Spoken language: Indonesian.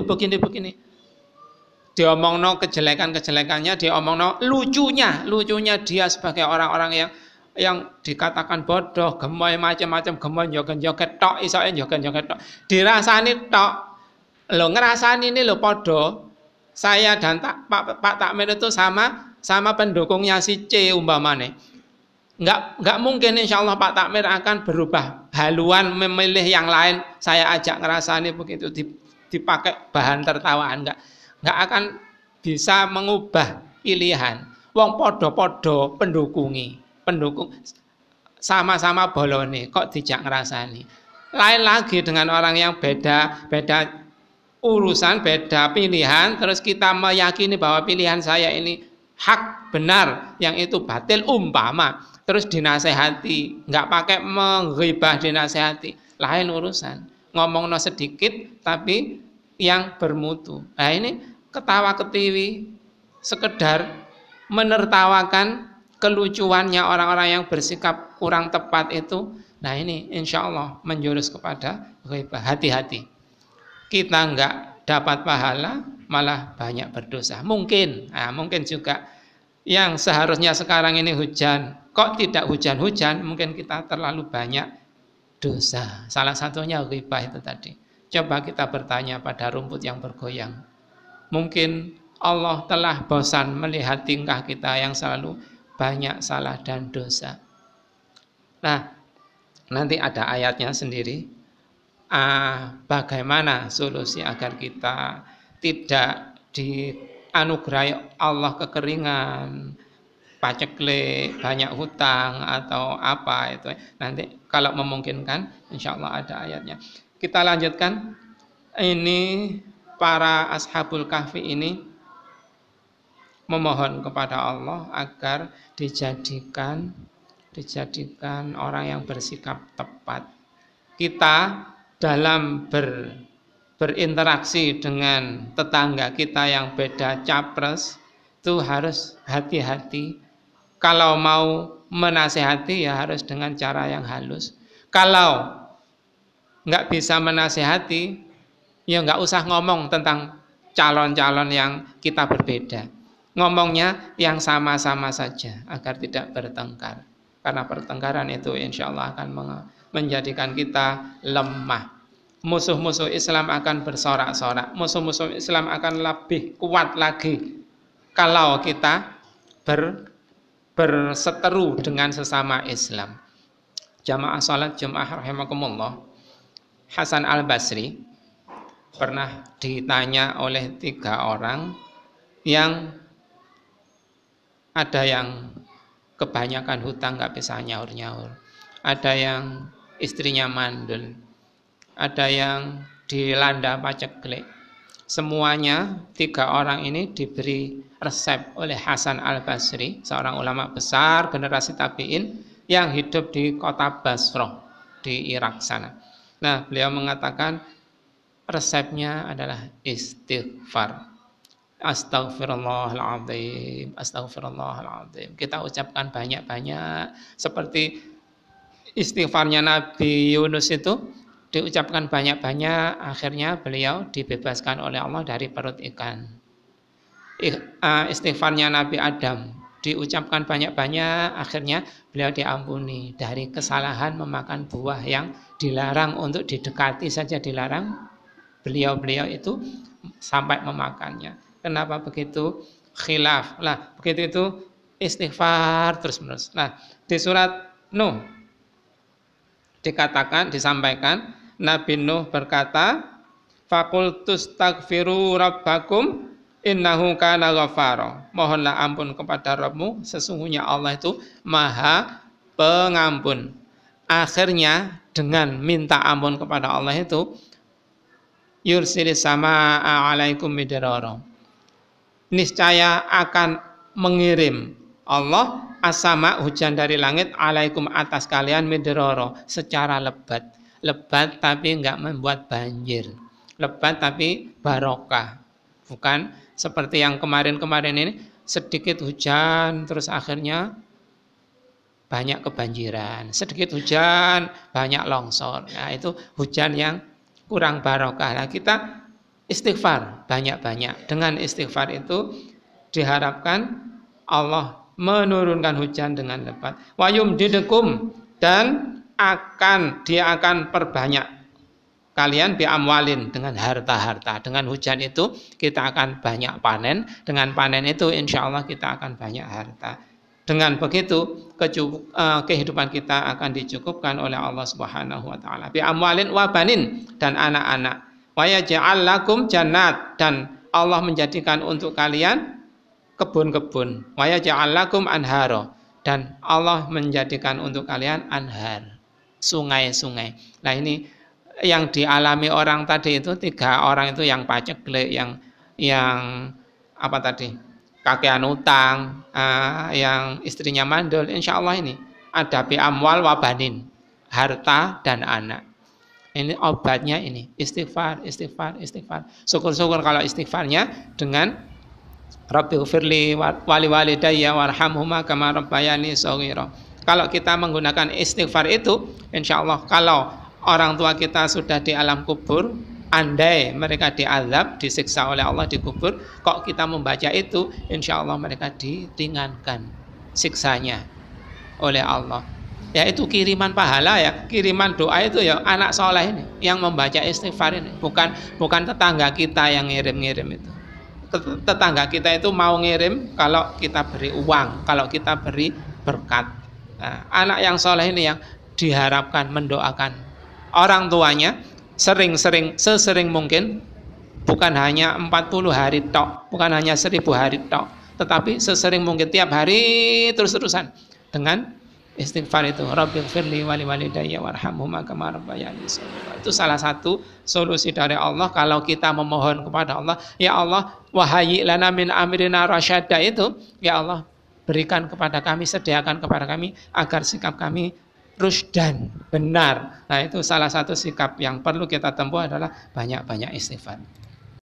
begini. Diomongno kejelekan-kejelekannya, diomongno lucunya dia sebagai orang-orang yang dikatakan bodoh, gemoy macam-macam, gemoy joget-joget tok, isoke joget-joget tok. Dirasani tok. Lo ngerasani ini lo podo. Saya dan Pak Takmir itu sama pendukungnya si C umpamane. Enggak mungkin insyaallah Pak Takmir akan berubah haluan memilih yang lain. Saya ajak ngerasani begitu dipakai bahan tertawaan, enggak akan bisa mengubah pilihan. Wong podo-podo pendukung sama-sama bolone kok dijak ngerasani. Lain lagi dengan orang yang beda urusan, beda pilihan, terus kita meyakini bahwa pilihan saya ini hak benar, yang itu batil umpama, terus dinasehati, nggak pakai menghibah, dinasehati, lain urusan. Ngomongno sedikit tapi yang bermutu. Nah ini ketawa ketiwi, sekedar menertawakan kelucuannya orang-orang yang bersikap kurang tepat itu. Nah ini insya Allah menjurus kepada ghibah. Hati-hati, kita nggak dapat pahala, malah banyak berdosa. Mungkin juga yang seharusnya sekarang ini hujan, kok tidak hujan-hujan, mungkin kita terlalu banyak dosa. Salah satunya ghibah itu tadi. Coba kita bertanya pada rumput yang bergoyang. Mungkin Allah telah bosan melihat tingkah kita yang selalu banyak salah dan dosa. Nah, nanti ada ayatnya sendiri. Bagaimana solusi agar kita tidak dianugerahi Allah kekeringan, paceklik, banyak hutang atau apa itu. Nanti kalau memungkinkan insya Allah ada ayatnya. Kita lanjutkan. Ini para ashabul kahfi ini memohon kepada Allah agar dijadikan orang yang bersikap tepat. Kita dalam berinteraksi dengan tetangga kita yang beda capres itu harus hati-hati. Kalau mau menasehati ya harus dengan cara yang halus. Kalau nggak bisa menasehati, ya nggak usah ngomong tentang calon-calon yang kita berbeda. Ngomongnya yang sama-sama saja agar tidak bertengkar. Karena pertengkaran itu insya Allah akan menjadikan kita lemah. Musuh-musuh Islam akan bersorak-sorak. Musuh-musuh Islam akan lebih kuat lagi kalau kita berseteru dengan sesama Islam. Jamaah salat Jumat rahimakumullah. Hasan Al-Basri pernah ditanya oleh 3 orang yang ada yang kebanyakan hutang nggak bisa nyaur-nyaur, ada yang istrinya mandul, ada yang dilanda paceklik. Semuanya 3 orang ini diberi resep oleh Hasan Al-Basri, seorang ulama besar generasi tabi'in yang hidup di kota Basrah di Irak sana. Nah, beliau mengatakan resepnya adalah istighfar. Astaghfirullahaladzim, astaghfirullahaladzim. Kita ucapkan banyak-banyak. Seperti istighfarnya Nabi Yunus itu diucapkan banyak-banyak, akhirnya beliau dibebaskan oleh Allah dari perut ikan. Istighfarnya Nabi Adam diucapkan banyak-banyak, akhirnya beliau diampuni dari kesalahan memakan buah yang dilarang, untuk didekati saja dilarang. Beliau itu sampai memakannya. Kenapa begitu? Khilaf. Nah, begitu itu istighfar terus-menerus. Nah, di surat Nuh disampaikan Nabi Nuh berkata, "Faqultus taghfiru rabbakum innahu kana ghaffara." Mohonlah ampun kepada Rabbmu, sesungguhnya Allah itu Maha Pengampun. Akhirnya dengan minta ampun kepada Allah itu yursilis sama alaikum midrara. Niscaya akan mengirim Allah as-sama, hujan dari langit, alaikum atas kalian, midrara, secara lebat tapi enggak membuat banjir, lebat tapi barokah, bukan seperti yang kemarin-kemarin ini sedikit hujan terus akhirnya banyak kebanjiran, sedikit hujan banyak longsor. Nah, itu hujan yang kurang barokah. Nah, kita istighfar banyak-banyak. Dengan istighfar itu diharapkan Allah menurunkan hujan dengan lebat. Wa yumdidukum, dan dia akan perbanyak kalian bi amwalin, dengan harta-harta. Dengan hujan itu kita akan banyak panen. Dengan panen itu insya Allah kita akan banyak harta. Dengan begitu kehidupan kita akan dicukupkan oleh Allah Subhanahu wa taala. Bi amwalin wa banin, dan anak-anak. Wa yaj'al lakum jannat, dan Allah menjadikan untuk kalian kebun-kebun. Wa yaj'al lakum anhara, dan Allah menjadikan untuk kalian anhar, sungai-sungai. Nah, ini yang dialami orang tadi itu, 3 orang itu yang paceklik, yang apa tadi, kakean utang, yang istrinya mandul. Insya Allah ini ada bi amwal wa banin, harta dan anak. Ini obatnya, ini istighfar, istighfar, istighfar. Syukur-syukur kalau istighfarnya dengan Rabbighfirli wali walidayya warhamhuma kama rabbayani shaghira. Kalau kita menggunakan istighfar itu, insya Allah kalau orang tua kita sudah di alam kubur, andai mereka diazab, disiksa oleh Allah di kubur, kok kita membaca itu, insya Allah mereka diringankan siksanya oleh Allah. Ya, itu kiriman pahala ya, kiriman doa itu ya anak soleh ini yang membaca istighfar ini, bukan tetangga kita yang ngirim-ngirim itu. Tetangga kita itu mau ngirim kalau kita beri uang, kalau kita beri berkat. Nah, anak yang soleh ini yang diharapkan mendoakan orang tuanya sesering mungkin, bukan hanya 40 hari tok, bukan hanya 1000 hari tok, tetapi sesering mungkin, tiap hari terus-terusan dengan istighfar itu. Rabbighfirli wali walidayya warhamhuma kama rabbayani shaghira. Itu salah satu solusi dari Allah kalau kita memohon kepada Allah, ya Allah, wahayyi lana min amrina rasyada, itu ya Allah berikan kepada kami, sediakan kepada kami agar sikap kami rusdan, benar. Nah, itu salah satu sikap yang perlu kita tempuh adalah banyak-banyak istighfar.